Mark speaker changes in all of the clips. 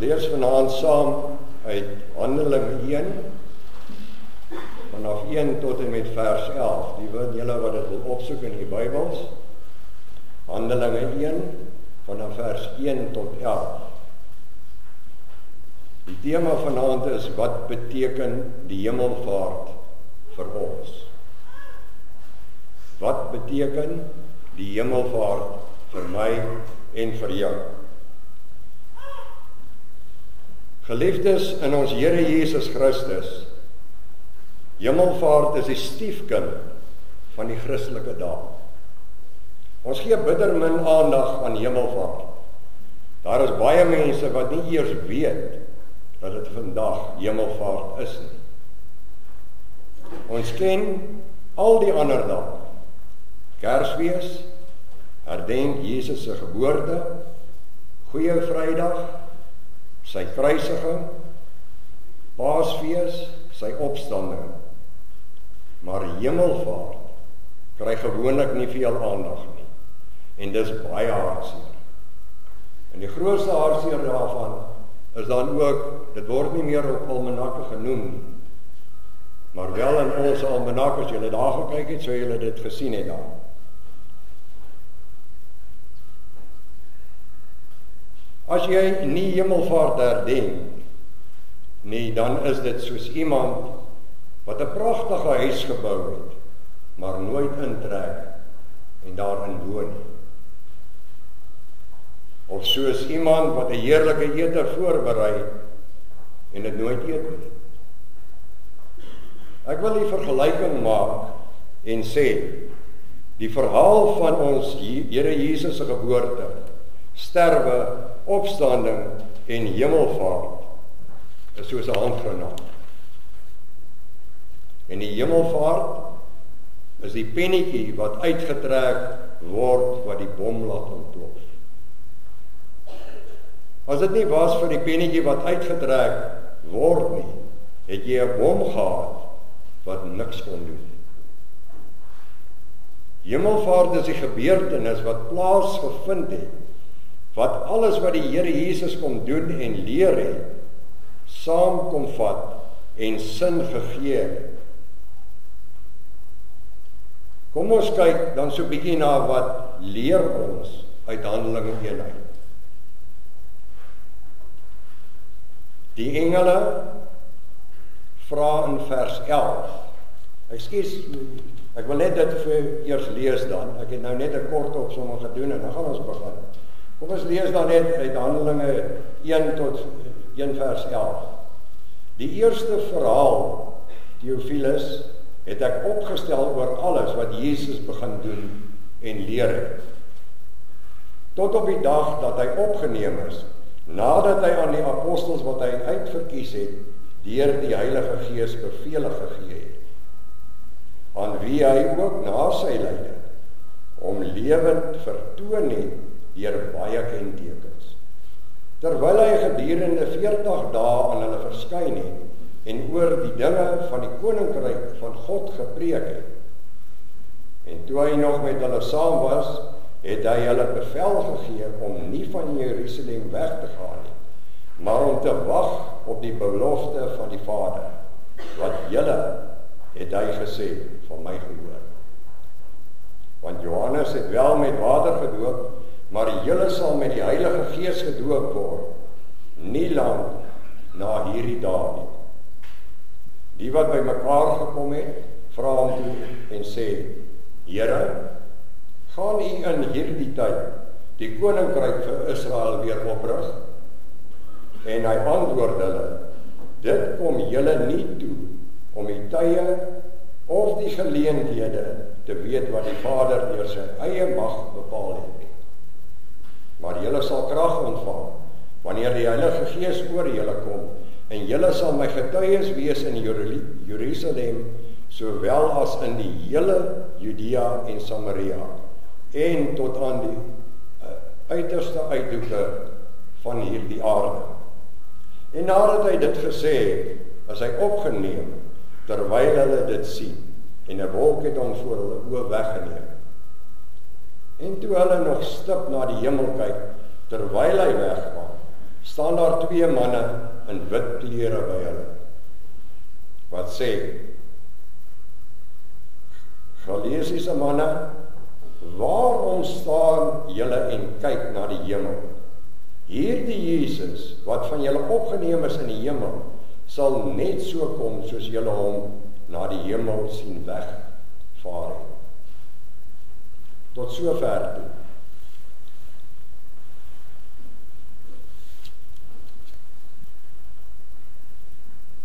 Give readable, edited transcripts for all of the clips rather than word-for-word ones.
Speaker 1: lees vanaand saam uit Handelinge 1, vanaf 1 tot en met vers 11. Die wil julle wat dit wil opsoek in die Bybels. Handelinge 1, vanaf vers 1 tot 11. Die tema vanaand is, wat beteken die hemelvaart vir ons? Wat beteken die hemelvaart vir my en vir jou? Geliefdes in ons Here Jesus Christus, hemelvaart is die stiefkind van die Christelike dag. Ons gee bitter min aandag aan hemelvaart. Daar is baie mense wat nie eers weet dat dit vandag hemelvaart is nie. Ons ken al die ander dae. Kersfees, herdenk Jesus se geboorte, Goeie Vrydag, sy kruisiging, Paasfees, sy opstanding. Maar hemelvaart kry gewoonlik nie veel aandag nie. En dis baie hartseer. En die grootste hartseer daarvan is dan ook, dit word nie meer op almanakke genoem nie. Maar wel in ons almanak, as julle daar gekyk het, sou julle dit gesien het daar. As jy nie hemelvaart herdenk nie, dan is dit soos iemand wat 'n pragtige huis gebou het, maar nooit intrek en daarin woon nie. Of soos iemand wat 'n heerlike ete voorberei en dit nooit eet nie. Ek wil die vergelyking maak en sê, die verhaal van ons Here Jesus se geboorte, sterwe, opstanding en hemelvaart is soos 'n handgranaat. En die hemelvaart is die pennetjie wat uitgetrek word wat die bom laat ontplof. As dit nie was vir die pennetjie wat uitgetrek word nie, het jy 'n bom gehad wat niks kon doen. Hemelvaart is die gebeurtenis wat plaasgevind het, wat alles wat die Here Jesus kom doen en leer het, saam kom vat en sin gegee het. Kom ons kyk dan so 'n bietjie na wat leer ons uit Handelinge 1 uit. Die engele vra in vers 11. Ek wil net dit vir eers lees dan. Ek het nou net 'n kort opsomming gedoen en dan gaan ons begin. Kom ons lees dan net uit Handelinge 1 tot 1 vers 11. Die eerste verhaal, Theophilus, het ek opgestel oor alles wat Jesus begin doen en leer het. Tot op die dag dat hy opgeneem is, nadat hy aan die apostels wat hy uitverkies het, deur die Heilige Gees bevele gegee het, aan wie hy ook na sy lyding hom lewend vertoon het deur baie kentekens. Terwyl hy gedurende 40 dae aan hulle verskyn het en oor die dinge van die koninkryk van God gepreek het. En toe hy nog met hulle saam was, het hy hulle bevel gegee om nie van Jerusalem weg te gaan nie, maar om te wag op die belofte van die Vader, wat julle, het hy gesê, van my gehoor. Want Johannes het wel met water gedoop, maar julle sal met die Heilige Gees gedoop word, nie lank na hierdie dae nie. Die wat by mekaar gekom het, vra hom toe en sê, Here, gaan u in hierdie tyd die koninkryk vir Israel weer oprig? En hy antwoord hulle, dit kom julle nie toe om die tye of die geleenthede te weet wat die Vader deur sy eie mag bepaal het nie. Maar julle sal krag ontvang wanneer die Heilige Gees oor julle kom en julle sal my getuies wees in Jerusalem, sowel as in die hele Judea en Samaria en tot aan die uiterste uithoeke van hierdie aarde. En nadat hy dit gesê het, is hy opgeneem, terwyl hulle dit sien, en 'n wolk het hom voor hulle oë weggeneem. En toe hulle nog stip na die hemel kyk, terwyl hy weggaan, staan daar 2 manne in wit klere by hulle, wat sê, Galesiese manne, waarom staan julle en kyk na die hemel? Hierdie Jesus, wat van julle opgeneem is in die hemel, sal net so kom soos julle hom na die hemel sien wegvaar het. Tot sover toe.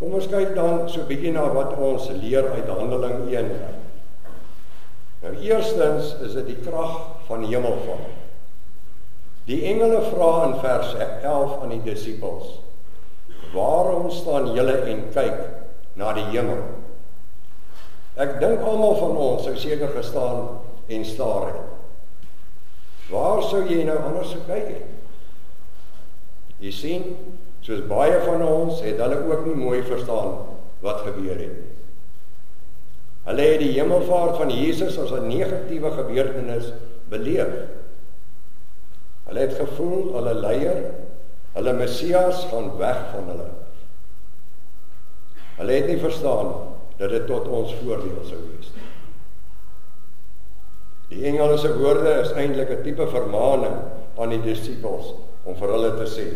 Speaker 1: Kom ons kyk dan so 'n bietjie na wat ons leer uit Handeling 1. Nou eerstens is dit die krag van die hemelvaart. Die engele vra in vers 11 aan die disippels, waarom staan julle en kyk na die hemel? Ek dink almal van ons sou seker gestaan en staar het. Waar sou jy nou anders gekyk het? Jy sien, soos baie van ons het hulle ook nie mooi verstaan wat gebeur het. Hulle het die hemelvaart van Jesus as 'n negatiewe gebeurtenis beleef. Hulle het gevoel, hulle leier, hulle Messias gaan weg van hulle. Hulle het nie verstaan dat dit tot ons voordeel sou wees. Die engele se woorde is eintlik 'n tipe vermaaning aan die disippels om vir hulle te sê,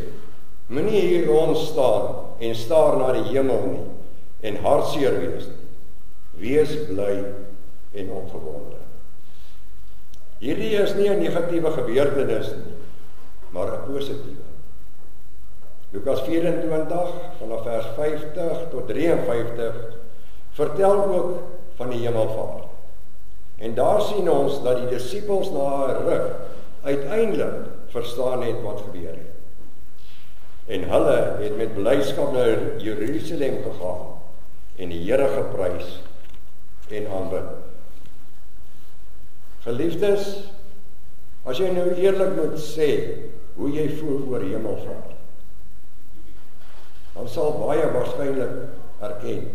Speaker 1: moenie hier rond staan en staar na die hemel nie en hartseer wees nie. Wees bly en opgewonde. Hierdie is nie 'n negatiewe gebeurtenis nie, maar 'n positiewe. Lukas 24 vanaf vers 50 tot 53 vertel ook van die hemelvaart. En daar sien ons dat die disippels na 'n ruk uiteindelik verstaan het wat gebeur het. En hulle het met blydskap na Jerusalem gegaan en die Here geprys en aanbid. Geliefdes, as jy nou eerlik moet sê hoe jy voel oor hemelvaart, dan sal baie waarskynlik erken,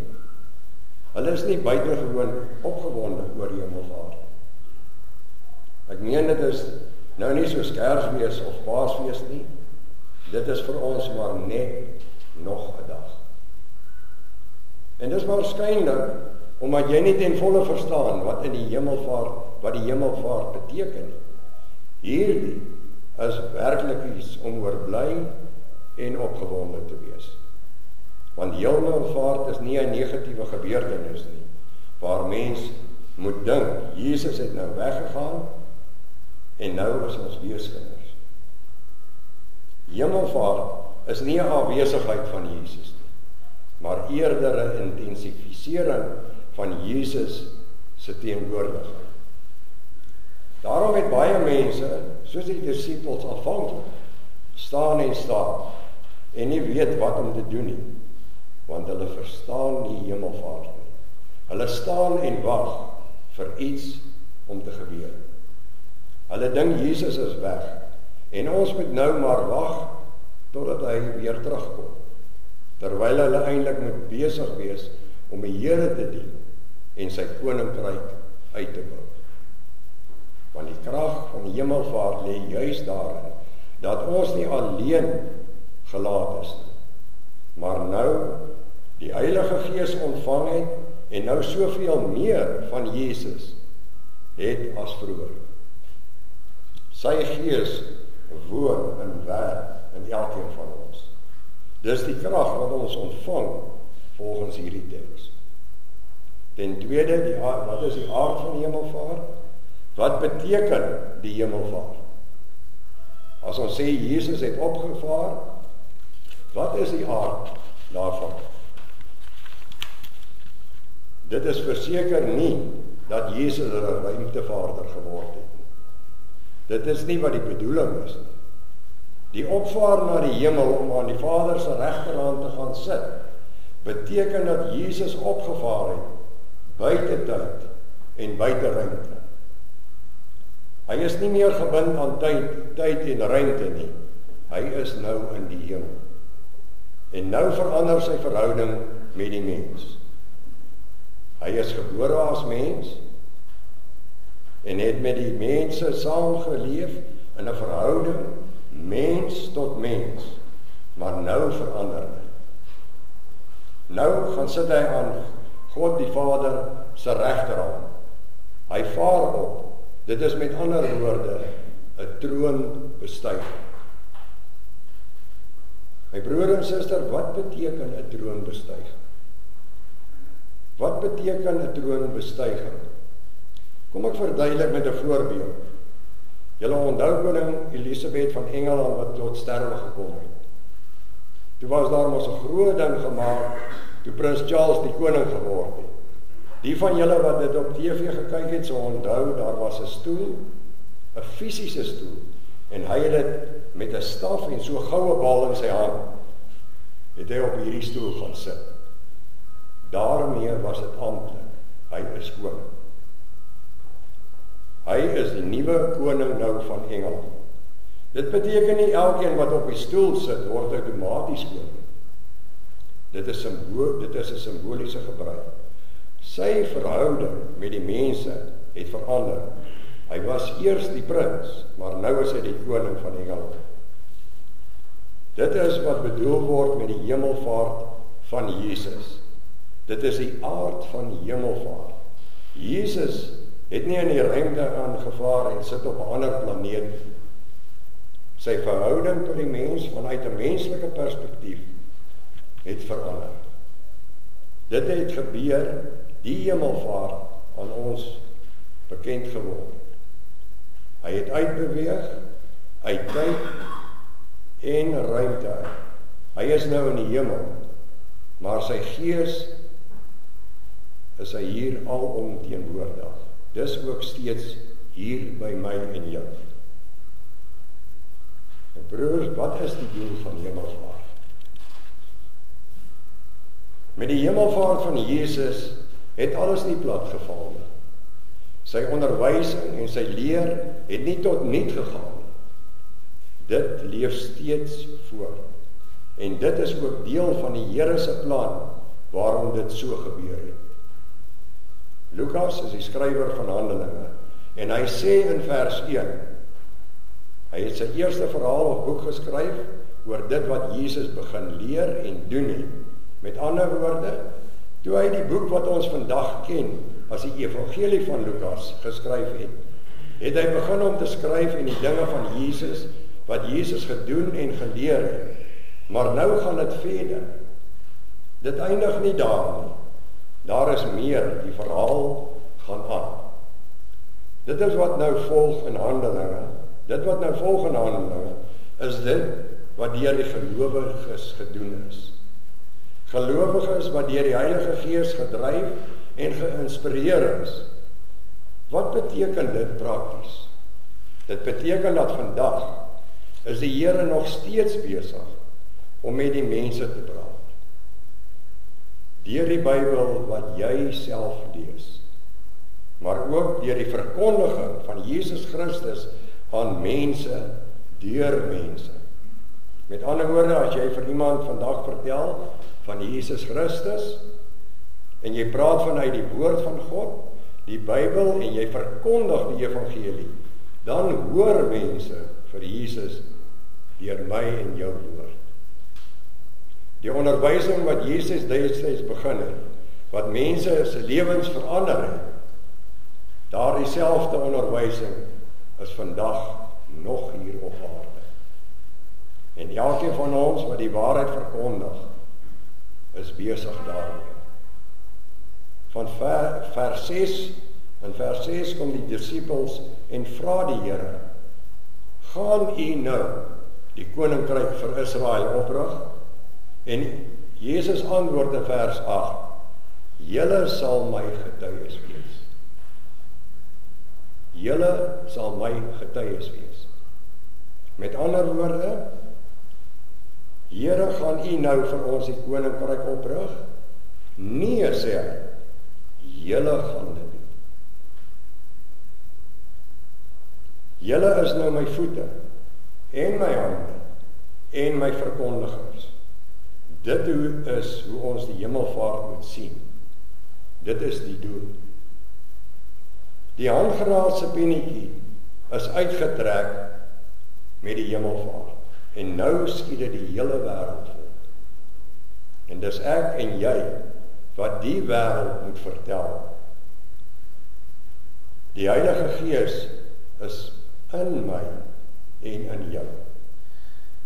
Speaker 1: hulle is nie buitengewoon opgewonde oor hemelvaart. Ek meen dit is nou nie soos Kersfees of Paasfees nie, dit is vir ons maar net nog 'n dag. En dis waarskynlik omdat jy nie ten volle verstaan wat die hemelvaart beteken. Hierdie is werklik iets om oor bly en opgewonde te wees. Want hemelvaart is nie 'n negatiewe gebeurtenis nie, waar mens moet dink, Jesus het nou weggegaan en nou is ons weeskinders. Hemelvaart is nie 'n afwesigheid van Jesus nie, maar eerder 'n intensifisering van Jesus se teenwoordigheid. Daarom het baie mense, soos die disippels aanvanklik, staan en staar en nie weet wat om te doen nie, want hulle verstaan nie hemelvaart nie. Hulle staan en wag vir iets om te gebeur. Hulle dink Jesus is weg en ons moet nou maar wag totdat hy weer terugkom, terwyl hulle eintlik moet besig wees om die Here te dien en sy koninkryk uit te bou. Want die krag van die hemelvaart lê juis daarin dat ons nie alleen gelaat is nie, maar nou die Heilige Gees ontvang het en nou soveel meer van Jesus het as vroeër. Sy Gees woon en werk in elkeen van ons. Dis die krag wat ons ontvang volgens hierdie teks. Ten tweede, wat is die aard van die hemelvaart? Wat beteken die hemelvaart? As ons sê Jesus het opgevaar, wat is die aard daarvan? Dit is verseker nie dat Jesus 'n ruimtevaarder geword het. Dit is nie wat die bedoeling is nie. Die opvaar na die hemel om aan die Vader se regterhand te gaan sit, beteken dat Jesus opgevaar het buite tyd en buite ruimte. Hy is nie meer gebind aan tyd en ruimte nie. Hy is nou in die hemel. En nou verander sy verhouding met die mens. Hy is gebore as mens en het met die mense saamgeleef in 'n verhouding mens tot mens maar nou verander dit. Nou gaan sit hy aan God die Vader se regterhand. Hy vaar op. Dit is met ander woorde 'n troonbestuiging. My broer en suster, wat beteken 'n troonbestuiging? Wat beteken 'n troonbestuiging? Kom ek verduidelik met 'n voorbeeld. Julle onthou koning Elisabeth van Engeland wat tot sterwe gekom het. Toe was daar mos 'n groot ding gemaak toe Prins Charles die koning geword het. Die van julle wat dit op TV gekyk het, sou onthou daar was 'n stoel, 'n fisiese stoel, en hy het dit met 'n staf en so goue bal in sy hand, het hy op hierdie stoel gaan sit. Daarmee was dit amptelik. Hy is koning. Hy is die nuwe koning nou van Engeland. Dit beteken nie elkeen wat op die stoel sit, word outomaties koning. Dit is 'n simboliese gebruik. Sy verhouding met die mense het verander. Hy was eers die prins, maar nou is hy die koning van Engeland. Dit is wat bedoel word met die hemelvaart van Jesus. Dit is die aard van hemelvaart. Jesus het nie in die ruimte aangevaar en sit op 'n ander planeet. Sy verhouding tot die mens vanuit 'n menslike perspektief het verander. Dit het gebeur, die hemelvaart aan ons bekend geword. Hy het uitbeweeg uit tyd en ruimte uit. Hy is nou in die hemel, maar sy gees is hy hier alom teenwoordig. Dis ook steeds hier by my en jou. En broers, wat is die doel van hemelvaart? Met die hemelvaart van Jesus het alles nie platgeval nie. Sy onderwysing en sy leer het nie tot niet gegaan nie. Dit leef steeds voort. En dit is ook deel van die Here se plan waarom dit so gebeur het. Lukas is die skrywer van Handelinge en hy sê in vers 1, hy het sy eerste verhaal of boek geskryf oor dit wat Jesus begin leer en doen het. Met ander woorde, toe hy die boek wat ons vandag ken as die evangelie van Lukas geskryf het hy begin om te skryf en die dinge van Jesus, wat Jesus gedoen en geleer het. Maar nou gaan dit verder. Dit eindig nie daar nie. Daar is meer, die verhaal gaan aan. Dit is wat nou volg in Handelinge. Dit wat nou volg in Handelinge, is dit wat deur die gelowiges gedoen is. Gelowiges wat deur die Heilige Gees gedryf en geïnspireer is. Wat beteken dit prakties? Dit beteken dat vandag is die Here nog steeds besig om met die mense te praat. Deur die Bybel wat jy self lees, maar ook deur die verkondiging van Jesus Christus aan mense, deur mense. Met ander woorde, as jy vir iemand vandag vertel van Jesus Christus, en jy praat vanuit die woord van God, die Bybel, en jy verkondig die evangelie, dan hoor mense vir Jesus deur my en jou woord. Die onderwysing wat Jesus destyds begin het, wat mense se lewens verander het, daardie selfde onderwysing is vandag nog hier op aarde. En elkeen van ons wat die waarheid verkondig, is besig daarmee. Van vers 6, in vers 6 kom die disippels en vra die Here, gaan u nou die koninkryk vir Israel oprig? En Jesus antwoord in vers 8, julle sal my getuies wees. Julle sal my getuies wees. Met ander woorde, Here, gaan u nou vir ons die koninkryk oprig? Nee, sê hy, julle gaan dit doen. Julle is nou my voete en my hande en my verkondigers. Dit is hoe ons die hemelvaart moet sien. Dit is die doel. Die handgeraadse pennetjie is uitgetrek met die hemelvaart. En nou skiet dit die hele wêreld vol. En dis ek en jy wat die wêreld moet vertel. Die Heilige Gees is in my en in jou.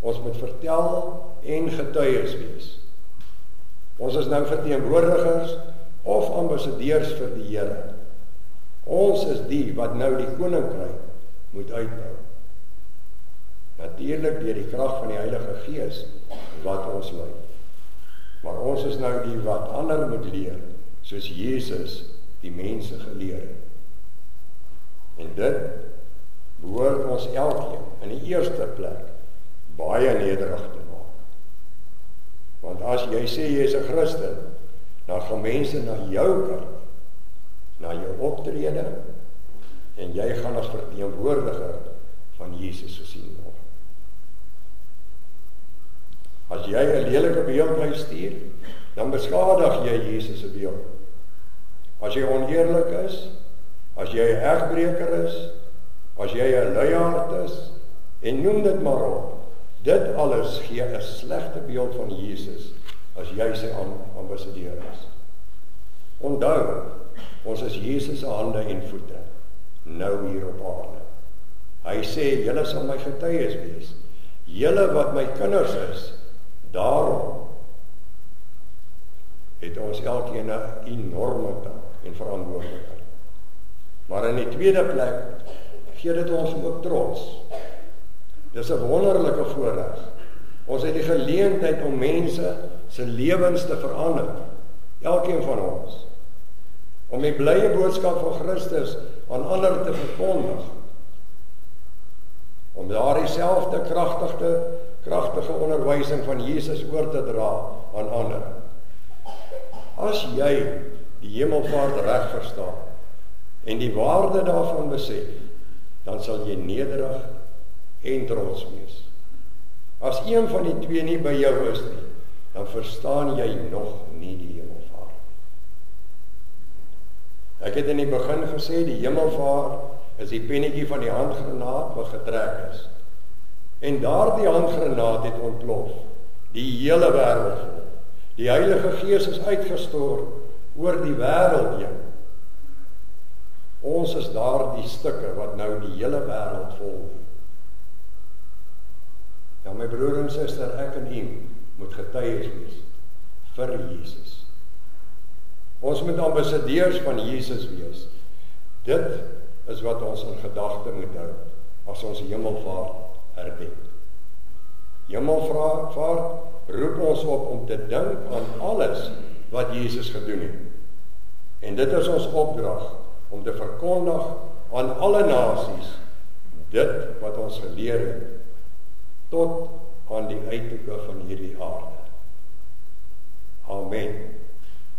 Speaker 1: Ons moet vertel en getuies wees. Ons is nou verteenwoordigers of ambassadeurs vir die Here. Ons is die wat nou die koninkryk moet uitbou. Natuurlik deur die krag van die Heilige Gees wat ons lei. Maar ons is nou die wat ander moet leer, soos Jesus die mense geleer het. En dit behoort ons elkeen in die eerste plek baie nederig te maak. Want as jy sê jy is 'n Christen, dan gaan mense na jou kyk, na jou optrede, en jy gaan as verteenwoordiger van Jesus gesien word. As jy 'n lelike beeld uitstuur, dan beskadig jy Jesus se beeld. As jy oneerlik is, as jy 'n egbreker is, as jy 'n luiaard is, en noem dit maar op, dit alles gee 'n slegte beeld van Jesus as jy sy ambassadeur is. Onthou, ons is Jesus se hande en voete, nou hier op aarde. Hy sê, julle sal my getuies wees, julle wat my kinders is. Daarom het ons elkeen 'n enorme taak en verantwoordelikheid. Maar in die tweede plek gee dit ons ook trots. Dis 'n wonderlike voorreg. Ons het die geleentheid om mense se lewens te verander, elkeen van ons, om die blye boodskap van Christus aan ander te verkondig, om daardie selfde kragtige onderwysing van Jesus oor te dra aan ander. As jy die hemelvaart reg verstaan en die waarde daarvan besef, dan sal jy nederig en trots wees. As een van die twee nie by jou is nie, dan verstaan jy nog nie die hemelvaart. Ek het in die begin gesê, die hemelvaart is die pennetjie van die handgranaat wat getrek is. En daardie handgranaat het ontplof, die hele wêreld vol. Die Heilige Gees is uitgestort oor die wêreld heen. Ons is daardie stukke wat nou die hele wêreld vol. Ja, my broer en suster, ek en u moet getuies wees vir Jesus. Ons moet ambassadeurs van Jesus wees. Dit is wat ons in gedagte moet hou as ons hemelvaart herdenk. Hemelvaart roep ons op om te dink aan alles wat Jesus gedoen het. En dit is ons opdrag om te verkondig aan alle nasies dit wat ons geleer het, tot aan die uithoeke van hierdie aarde. Amen.